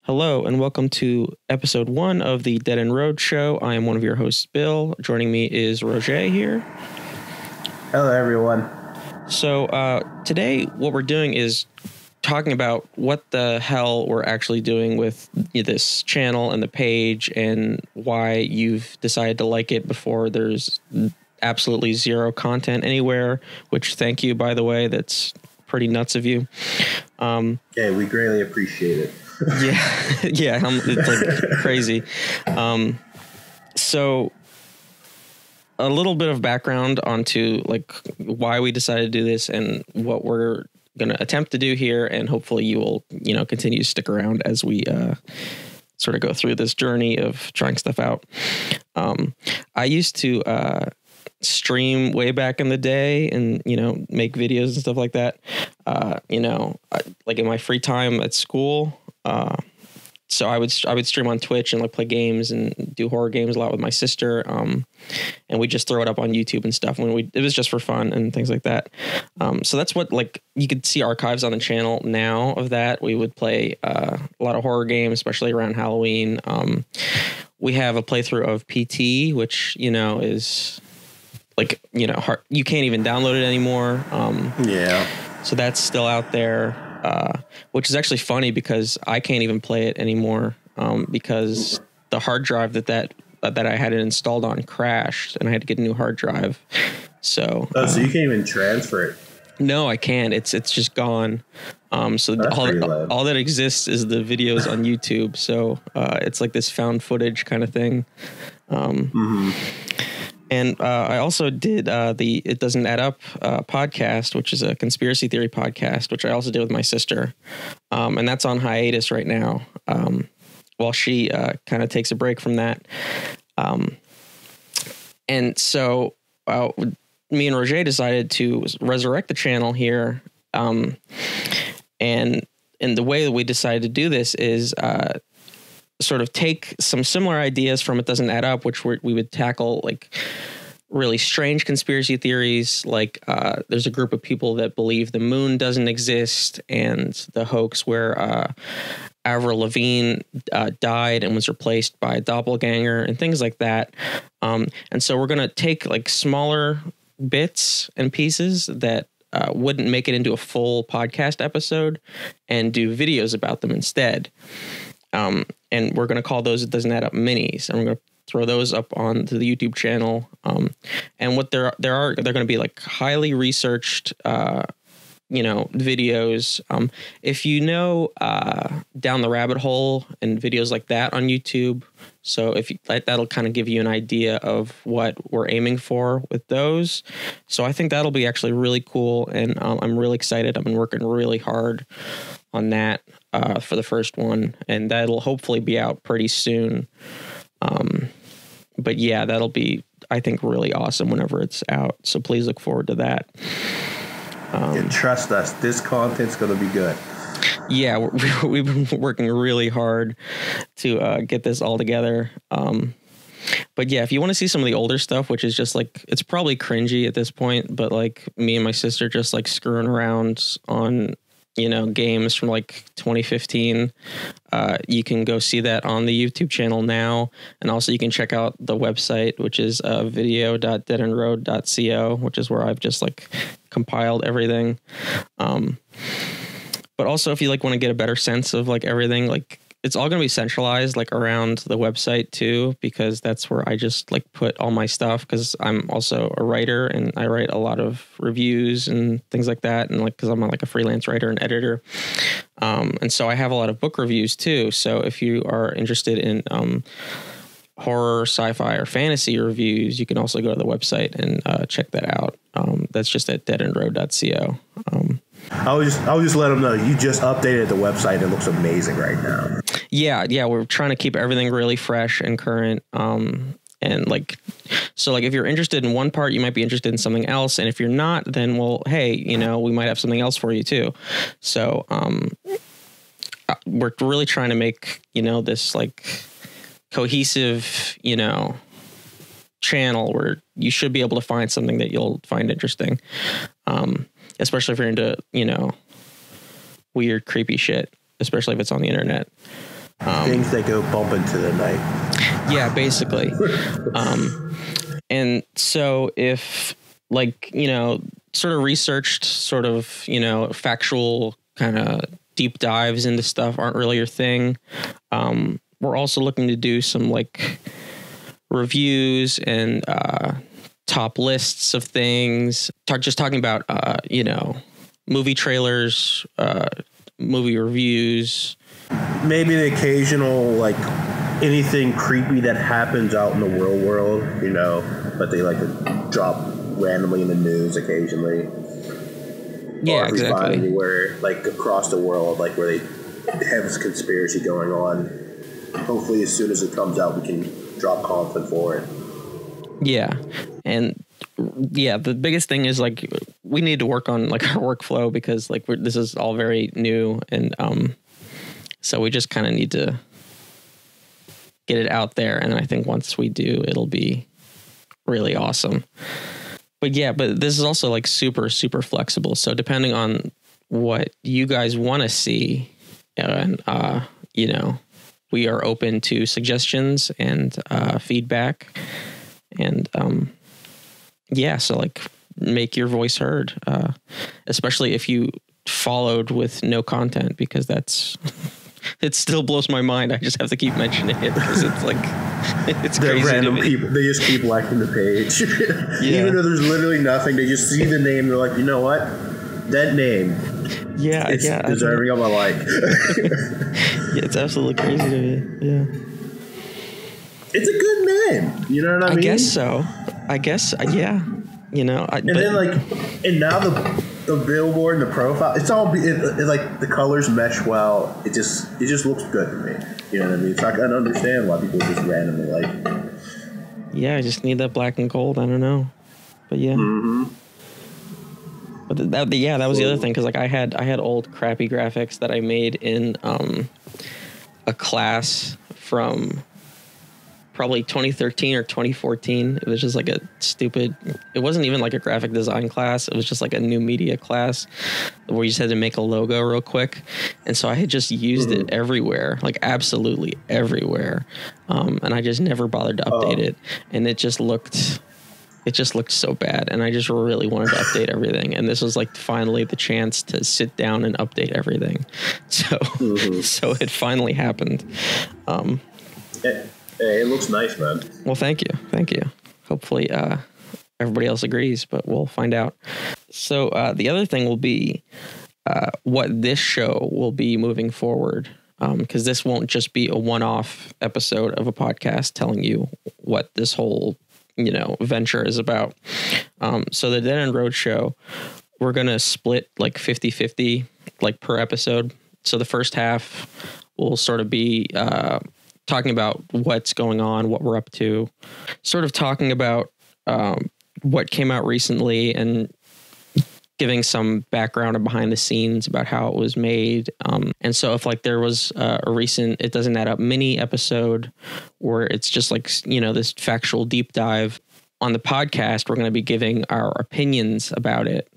Hello and welcome to episode 1 of the DeadEndRoad Show. I am one of your hosts, Bill. Joining me is Roget here. Hello, everyone. So today what we're doing is talking about what the hell we're actually doing with this channel and the page and why you've decided to like it before there's absolutely zero content anywhere, which thank you, by the way. That's pretty nuts of you. Yeah, we greatly appreciate it. Yeah, it's like crazy. So a little bit of background onto like why we decided to do this and what we're going to attempt to do here. And hopefully you will, continue to stick around as we sort of go through this journey of trying stuff out. I used to stream way back in the day and, make videos and stuff like that. Like in my free time at school. So I would stream on Twitch and like play games and do horror games a lot with my sister. And we just throw it up on YouTube and stuff it was just for fun and things like that. So that's what, like, you could see archives on the channel now of that. We would play a lot of horror games, especially around Halloween. We have a playthrough of PT, which, is like, hard. You can't even download it anymore. Yeah. So that's still out there. Which is actually funny because I can't even play it anymore because the hard drive that I had it installed on crashed and I had to get a new hard drive. So so you can't even transfer it? No, I can't. It's just gone. So all that exists is the videos on YouTube. So it's like this found footage kind of thing. And I also did the It Doesn't Add Up podcast, which is a conspiracy theory podcast, which I also did with my sister. And that's on hiatus right now while she kind of takes a break from that. And so me and Roger decided to resurrect the channel here. And the way that we decided to do this is sort of take some similar ideas from It Doesn't Add Up, which we would tackle like really strange conspiracy theories. Like there's a group of people that believe the moon doesn't exist and the hoax where Avril Lavigne died and was replaced by a doppelganger and things like that. And so we're going to take like smaller bits and pieces that wouldn't make it into a full podcast episode and do videos about them instead. And we're going to call those It Doesn't Add Up minis, and we're going to throw those up onto the YouTube channel. And what they're going to be like highly researched, videos. If down the rabbit hole and videos like that on YouTube. So if you like, that'll kind of give you an idea of what we're aiming for with those. So I think that'll be actually really cool. And I'm really excited. I've been working really hard on that for the first one, and that'll hopefully be out pretty soon. But yeah, that'll be, I think, really awesome whenever it's out. So please look forward to that. And trust us, this content's going to be good. Yeah, we've been working really hard to get this all together. But yeah, if you want to see some of the older stuff, which is just like, it's probably cringy at this point, but like me and my sister just like screwing around on, games from like 2015. You can go see that on the YouTube channel now. And also you can check out the website, which is video.deadendroad.co, which is where I've just like compiled everything. But also if you like want to get a better sense of like everything, like it's all going to be centralized like around the website too, because that's where I just like put all my stuff, because I'm also a writer and I write a lot of reviews and things like that. And like, because I'm like a freelance writer and editor. And so I have a lot of book reviews too. So if you are interested in horror, sci-fi, or fantasy reviews, you can also go to the website and check that out. That's just at deadendroad.co. I'll just let them know you just updated the website. It looks amazing right now. Yeah, we're trying to keep everything really fresh and current. And like, so like if you're interested in one part, you might be interested in something else. And if you're not, then well, hey, we might have something else for you too. So we're really trying to make, this like cohesive, channel where you should be able to find something that you'll find interesting. Especially if you're into, weird, creepy shit, especially if it's on the internet. Things that go bump into the night. Yeah, basically. And so if like, sort of researched sort of, factual kind of deep dives into stuff aren't really your thing. We're also looking to do some like reviews and top lists of things. Just talking about, movie trailers, movie reviews. Maybe the occasional, like, anything creepy that happens out in the real world, but they like to drop randomly in the news occasionally. Yeah, or if exactly. We find anywhere, like, across the world, like, where they have this conspiracy going on. Hopefully, as soon as it comes out, we can drop content for it. Yeah. And yeah, the biggest thing is like we need to work on like our workflow because like this is all very new, and so we just kind of need to get it out there, and I think once we do, it'll be really awesome. But yeah, but this is also like super flexible, so depending on what you guys want to see, and we are open to suggestions and feedback, and so like make your voice heard, especially if you followed with no content, because that's it still blows my mind. I just have to keep mentioning it because it's like it's crazy. Random people, they just keep liking the page. Yeah. Even though there's literally nothing, they just see the name, they're like, you know what, that name, it's deserving of a like. Yeah, it's absolutely crazy to me. Yeah, it's a good name, you know what I mean? I guess so. Yeah, and now the billboard and the profile, it's all like the colors mesh well. It just looks good to me. You know what I mean? So I can understand why people just randomly like. Yeah, I just need that black and gold. I don't know, but yeah. Mm-hmm. But that was the other thing, because like I had old crappy graphics that I made in a class from probably 2013 or 2014. It was just like it wasn't even like a graphic design class. It was just like a new media class where you just had to make a logo real quick. And so I had just used it everywhere, like absolutely everywhere. And I just never bothered to update it. And it just looked so bad. And I just really wanted to update everything. And this was like finally the chance to sit down and update everything. So, so it finally happened. Hey, it looks nice, man. Well, thank you. Hopefully everybody else agrees, but we'll find out. So the other thing will be what this show will be moving forward, because this won't just be a one-off episode of a podcast telling you what this whole venture is about. So the Dead End Road Show, we're going to split like 50-50 like per episode. So the first half will sort of be talking about what's going on, what we're up to, sort of talking about what came out recently and giving some background and behind the scenes about how it was made. And so if like there was a recent It Doesn't Add Up mini episode where it's just like, this factual deep dive, on the podcast, we're going to be giving our opinions about it,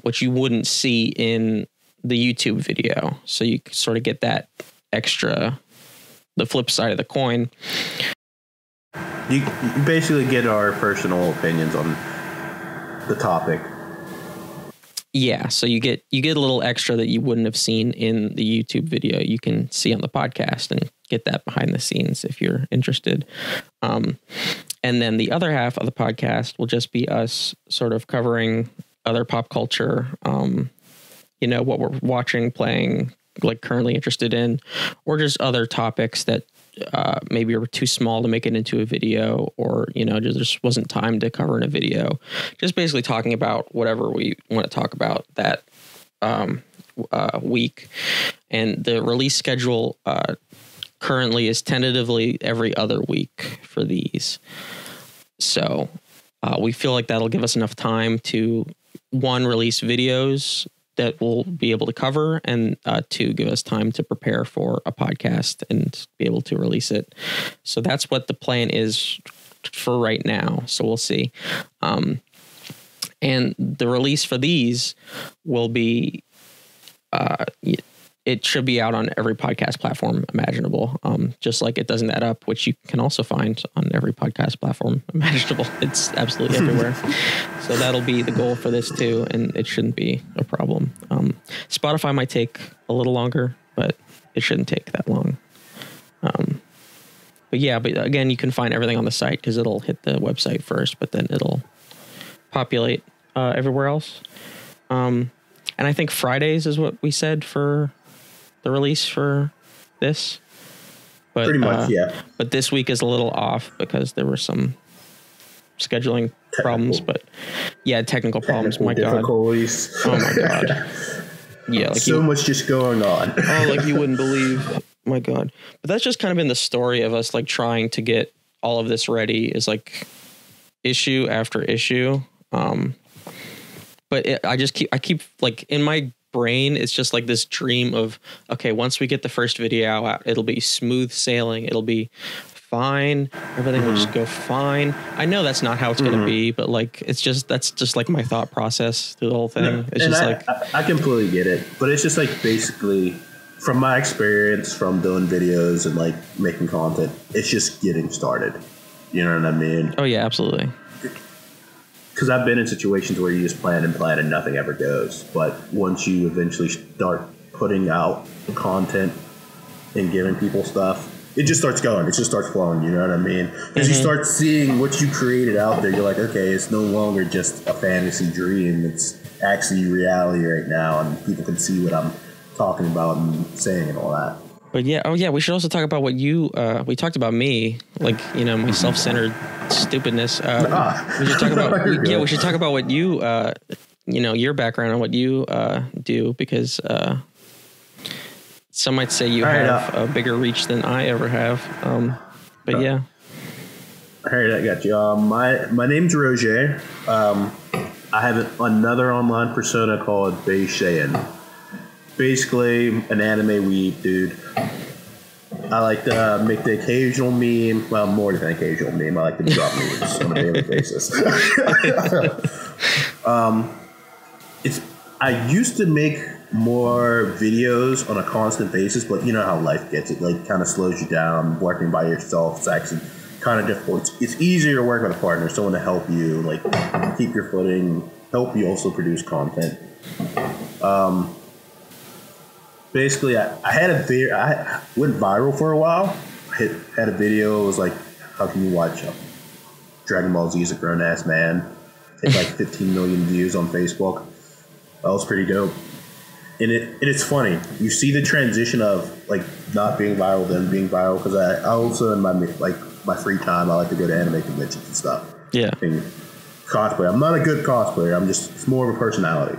which you wouldn't see in the YouTube video. So you sort of get that extra, the flip side of the coin. You basically get our personal opinions on the topic. Yeah, so you get a little extra that you wouldn't have seen in the YouTube video. You can see on the podcast and get that behind the scenes if you're interested. And then the other half of the podcast will just be us sort of covering other pop culture, what we're watching, playing, like currently interested in, or just other topics that maybe are too small to make it into a video, or just wasn't time to cover in a video. Just basically talking about whatever we want to talk about that week. And the release schedule currently is tentatively every other week for these. So we feel like that'll give us enough time to, one, release videos that we'll be able to cover, and to give us time to prepare for a podcast and be able to release it. So that's what the plan is for right now. So we'll see. And the release for these will be it should be out on every podcast platform imaginable. Just like It Doesn't Add Up, which you can also find on every podcast platform imaginable. It's absolutely everywhere. So that'll be the goal for this too, and it shouldn't be a problem. Spotify might take a little longer, but it shouldn't take that long. But yeah, but again, you can find everything on the site because it'll hit the website first, but then it'll populate everywhere else. And I think Fridays is what we said for the release for this. But, pretty much, yeah. But this week is a little off because there were some scheduling problems. But yeah, technical problems. My God. Oh my God. Yeah, like so much just going on. Oh, like you wouldn't believe. My God. But that's just kind of been the story of us like trying to get all of this ready is like issue after issue. But I keep like in my brain, it's just like this dream of, okay, once we get the first video out, it'll be smooth sailing. It'll be fine. Everything will just go fine. I know that's not how it's going to be, but like, that's just like my thought process through the whole thing. No, it's just I completely get it, but it's just like basically from my experience from doing videos and like making content, it's just getting started. You know what I mean? Oh yeah, absolutely. Because I've been in situations where you just plan and nothing ever goes. But once you eventually start putting out content and giving people stuff, it just starts going. It just starts flowing. You know what I mean? Because you start seeing what you created out there. You're like, okay, it's no longer just a fantasy dream. It's actually reality right now. And people can see what I'm talking about and saying and all that. But yeah, oh yeah, we should also talk about what you, we talked about me, like, you know, my self-centered stupidness. We should talk about, we should talk about what you, you know, your background and what you do, because some might say you have a bigger reach than I ever have. But yeah. All right, I got you. My name's Roget. I have another online persona called Beishayan. Basically, an anime weeb dude. I like to make the occasional meme. Well, more than an occasional meme. I like to drop memes on a daily basis. I used to make more videos on a constant basis, but you know how life gets. It like kind of slows you down. Working by yourself, it's actually kind of difficult. It's easier to work with a partner, someone to help you, like keep your footing, help you also produce content. Basically, I had a video. I went viral for a while. I had a video. It was like, how can you watch Dragon Ball Z as a grown ass man? It had like 15 million views on Facebook. That was pretty dope. And it's funny. You see the transition of like not being viral, then being viral. Because I also in my free time, I like to go to anime conventions and stuff. Yeah. And cosplay. I'm not a good cosplayer. It's more of a personality.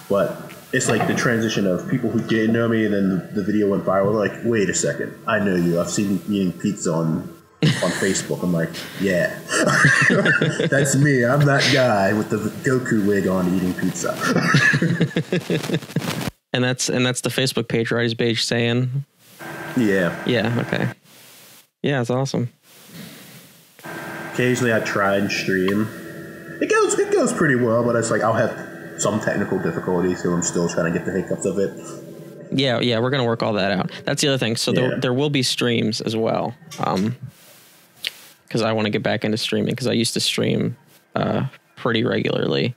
But it's like the transition of people who didn't know me, and then the video went viral. They're like, wait a second, I know you. I've seen you eating pizza on Facebook. I'm like, yeah, that's me. I'm that guy with the Goku wig on eating pizza. and that's the Facebook page, right? Is Beige saying? Yeah. Yeah. Okay. Yeah, it's awesome. Occasionally, I try and stream. It goes pretty well, but it's like I'll have some technical difficulties, so I'm still trying to get the hiccups of it. Yeah, we're gonna work all that out. That's the other thing. So there will be streams as well, because I want to get back into streaming, because I used to stream pretty regularly.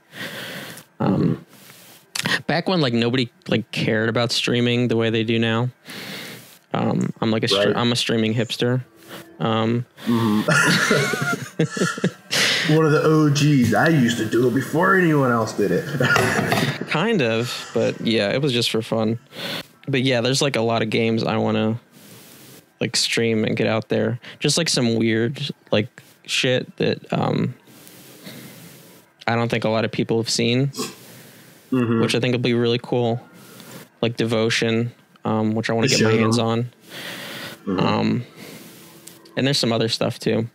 Back when like nobody like cared about streaming the way they do now. I'm like I'm a streaming hipster. One of the OGs. I used to do it before anyone else did it. Kind of, but yeah, it was just for fun. But yeah, there's like a lot of games I want to like stream and get out there. Just like some weird like shit that I don't think a lot of people have seen, which I think will be really cool. Like Devotion, which I want to get my hands on. And there's some other stuff too.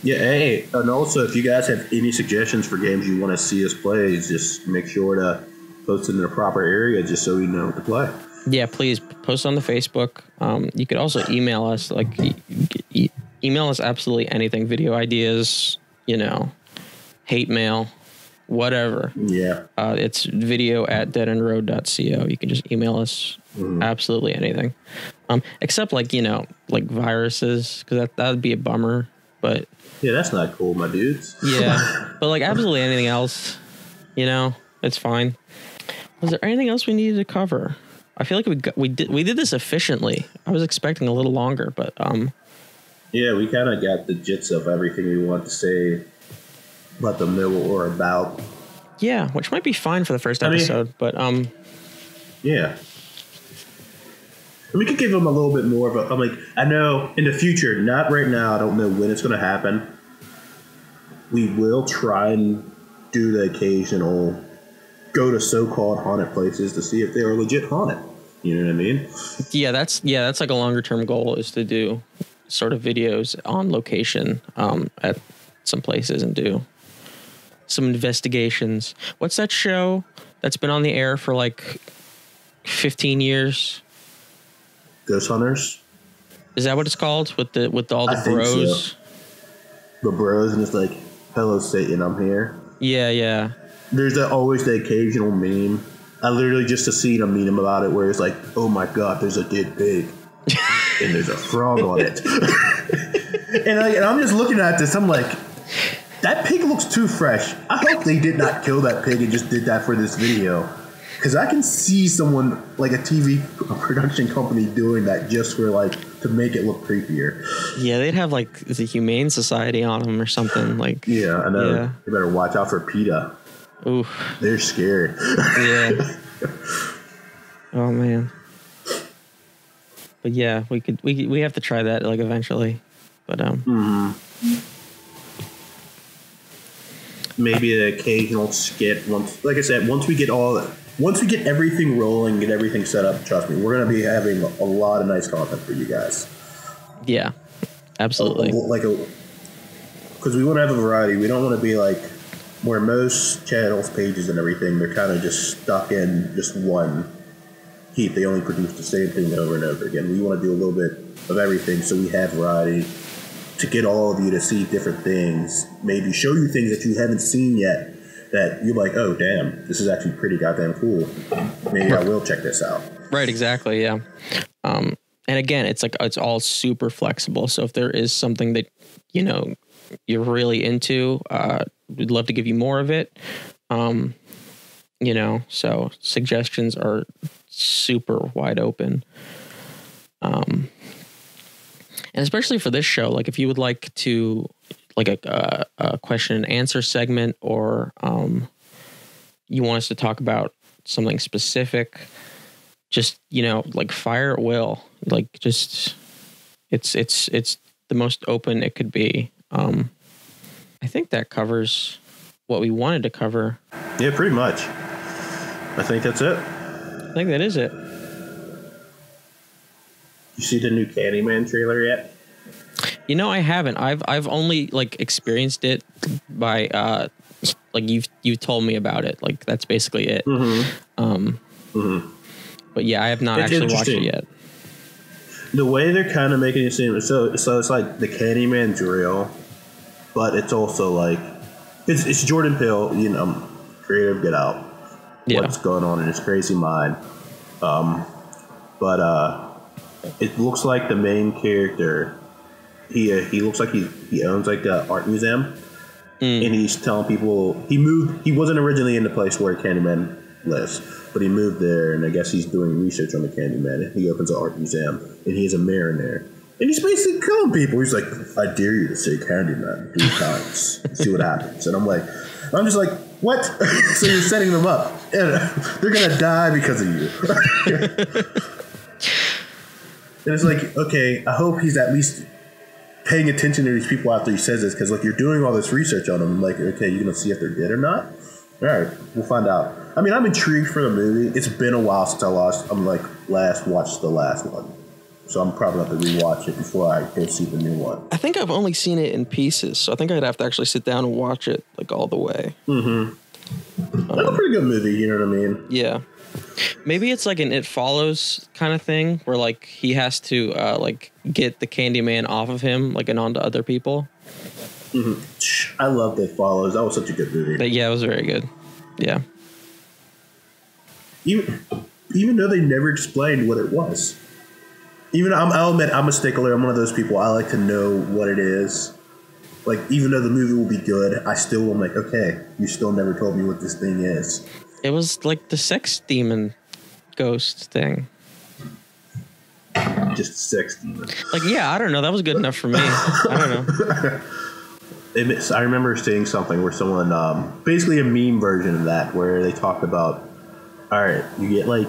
Yeah, hey, and also if you guys have any suggestions for games you want to see us play, just make sure to post it in the proper area just so we know what to play. Yeah, please post on the Facebook. You could also email us, like email us absolutely anything, video ideas, you know, hate mail, whatever. Yeah. It's video@deadendroad.co. You can just email us absolutely anything. Except like, like viruses, because that would be a bummer. But yeah, that's not cool, my dudes. Yeah. But like absolutely anything else, it's fine. Was there anything else we needed to cover? I feel like we did this efficiently. I was expecting a little longer, but yeah, we kind of got the gist of everything we want to say about the middle or about. Yeah, which might be fine for the first episode, but yeah. We could give them a little bit more of a. I'm like, I know in the future, not right now. I don't know when it's going to happen. We will try and do the occasional go to so-called haunted places to see if they are legit haunted. You know what I mean? Yeah, that's like a longer term goal, is to do sort of videos on location at some places and do some investigations. What's that show that's been on the air for like 15 years? Ghost Hunters? Is that what it's called? With all the bros? So. The bros, and it's like, hello Satan, I'm here. Yeah. There's always the occasional meme. I literally just seen a meme about it where it's like, oh my god, there's a dead pig. And there's a frog on it. and I'm just looking at this, I'm like, that pig looks too fresh. I hope they did not kill that pig and just did that for this video. Because I can see someone, like a TV production company, doing that just for, like, to make it look creepier. Yeah, they'd have, like, the Humane Society on them or something. Like, yeah, I know. Yeah. You better watch out for PETA. Ooh. They're scary. Yeah. Oh, man. But, yeah, we have to try that, like, eventually. But, maybe an occasional skit. Like I said, once we get everything rolling, get everything set up, trust me, we're going to be having a lot of nice content for you guys. Yeah, absolutely. Because we want to have a variety. We don't want to be like where most channels, pages, and everything, they're kind of just stuck in just one heap. They only produce the same thing over and over again. We want to do a little bit of everything, so we have variety to get all of you to see different things, maybe show you things that you haven't seen yet that you're like, oh, damn, this is actually pretty goddamn cool. Maybe I will check this out. Right, exactly, yeah. And again, it's like it's all super flexible. So if there is something that, you're really into, we'd love to give you more of it. So suggestions are super wide open. And especially for this show, like if you would like to, like a question and answer segment, or you want us to talk about something specific, just, like fire at will. Like just, it's the most open it could be. I think that covers what we wanted to cover. Yeah, pretty much. I think that's it. I think that is it. You see the new Candyman trailer yet? I haven't. I've only like experienced it by like you've told me about it. Like that's basically it. But yeah, I have not actually watched it yet. The way they're kind of making it seem so it's like the Candyman drill, but it's also like it's Jordan Peele, creative Get Out. Yeah. What's going on in his crazy mind? But it looks like the main character. He looks like he owns like an art museum, and he's telling people he moved. He wasn't originally in the place where Candyman lives, but he moved there, and I guess he's doing research on the Candyman. And he opens an art museum, and he has a mirror in there, and he's basically killing people. He's like, "I dare you to say Candyman 3 times, see what happens." And I'm just like, what? So you're setting them up, and they're gonna die because of you. And it's like, okay, I hope he's at least paying attention to these people after he says this, because like you're doing all this research on them. I'm like, okay, you're gonna see if they're dead or not. All right, we'll find out. I mean, I'm intrigued for the movie. It's been a while since I watched the last one, so I'm probably going to rewatch it before I go see the new one. I think I've only seen it in pieces, so I think I'd have to actually sit down and watch it like all the way. That's a pretty good movie. You know what I mean? Yeah. Maybe it's like an It Follows kind of thing where like he has to like get the Candyman off of him, like, and onto other people. I love It Follows. That was such a good movie. But yeah, it was very good. Yeah. Even though they never explained what it was. I'll admit, I'm a stickler. I'm one of those people. I like to know what it is. Like, even though the movie will be good, I still am like, okay, you still never told me what this thing is. It was like the sex demon ghost thing. Just sex demon. Like, yeah, I don't know. That was good enough for me. I don't know. I remember seeing something where someone, basically a meme version of that, where they talked about, all right, you get like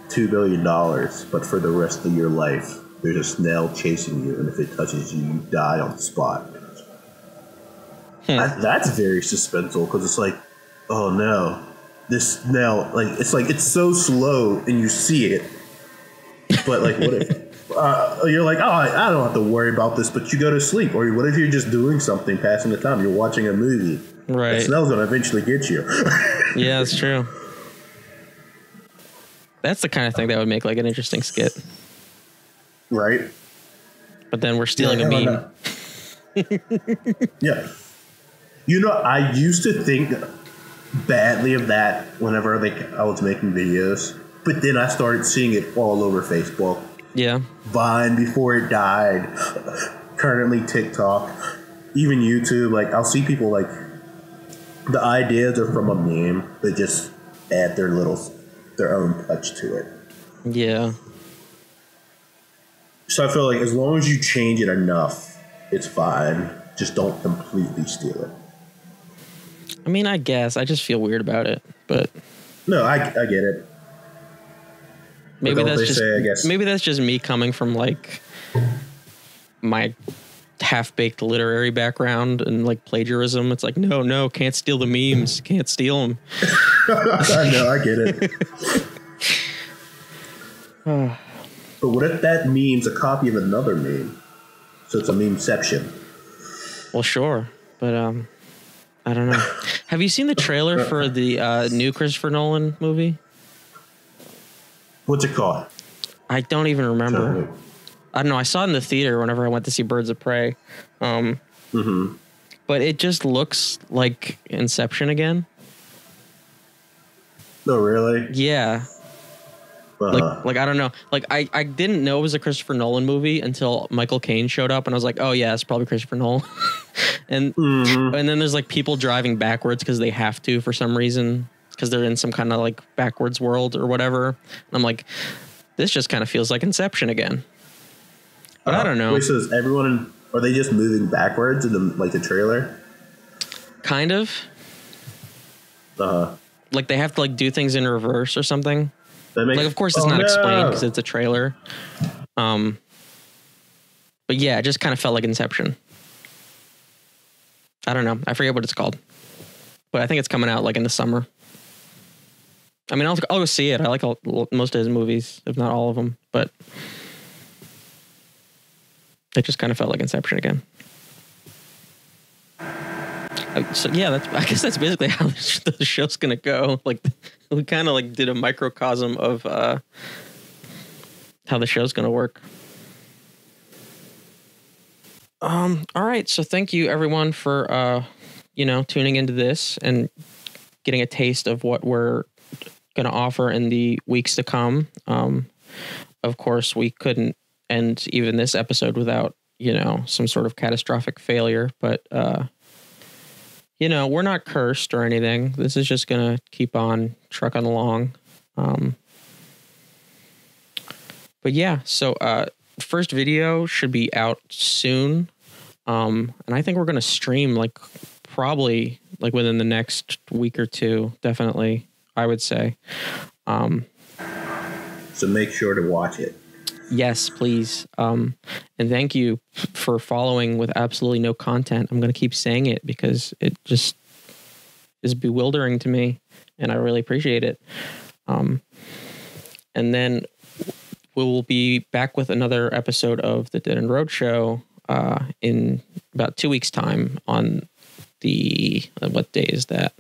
$2 billion, but for the rest of your life, there's a snail chasing you, and if it touches you, you die on the spot. That's very suspenseful, because it's like, oh no, this snail, it's so slow, and you see it, but like, what if you're like, oh, I don't have to worry about this, but you go to sleep, or what if you're just doing something, passing the time, you're watching a movie, right? The snail's gonna eventually get you. Yeah, that's true. That's the kind of thing that would make like an interesting skit, right? But then we're stealing a meme. Yeah. You know, I used to think badly of that whenever I was making videos, but then I started seeing it all over Facebook. Yeah. Vine before it died, currently TikTok, even YouTube. Like, I'll see people, like, the ideas are from a meme, they just add their own touch to it. Yeah. So I feel like as long as you change it enough, it's fine. Just don't completely steal it. I mean, I guess I just feel weird about it, but no, I get it. Maybe that's just me coming from like my half-baked literary background and like plagiarism. It's like, no, can't steal the memes, can't steal them. I know, I get it. But what if that meme's a copy of another meme? So it's a memeception. Well, sure, but I don't know. Have you seen the trailer for the new Christopher Nolan movie? What's it called? I don't even remember. I don't know. I saw it in the theater whenever I went to see Birds of Prey. But it just looks like Inception again. Oh, really? Yeah. Like I don't know. Like I didn't know it was a Christopher Nolan movie until Michael Caine showed up, and I was like, oh yeah, it's probably Christopher Nolan. and then there's like people driving backwards because they have to for some reason, because they're in some kind of like backwards world or whatever. And I'm like, this just kind of feels like Inception again. But I don't know. Wait, so is everyone, are they just moving backwards in the trailer? Kind of. Like they have to like do things in reverse or something. Like, of course, it's not explained because it's a trailer. But yeah, it just kind of felt like Inception. I don't know. I forget what it's called. But I think it's coming out like in the summer. I mean, I'll go see it. I like most of his movies, if not all of them. But it just kind of felt like Inception again. So yeah, I guess that's basically how the show's gonna go. Like, we kind of like did a microcosm of how the show's gonna work. All right, so thank you everyone for tuning into this and getting a taste of what we're gonna offer in the weeks to come. Of course, we couldn't end even this episode without some sort of catastrophic failure, but we're not cursed or anything. This is just going to keep on trucking along. But yeah, so first video should be out soon. And I think we're going to stream probably within the next week or two. Definitely, I would say. So make sure to watch it. Yes, please. And thank you for following with absolutely no content. I'm going to keep saying it because it just is bewildering to me, and I really appreciate it. And then we will be back with another episode of the DeadEndRoad Show in about 2 weeks' time on what day is that?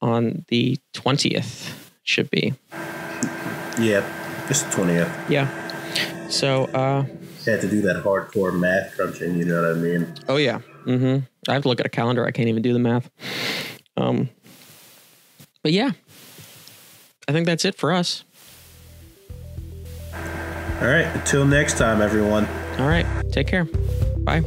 On the 20th, should be. Yeah. It's 20th. Yeah. So, had to do that hardcore math crunching. You know what I mean? Oh yeah. Mm-hmm. I have to look at a calendar. I can't even do the math. But yeah, I think that's it for us. All right. Until next time, everyone. All right. Take care. Bye.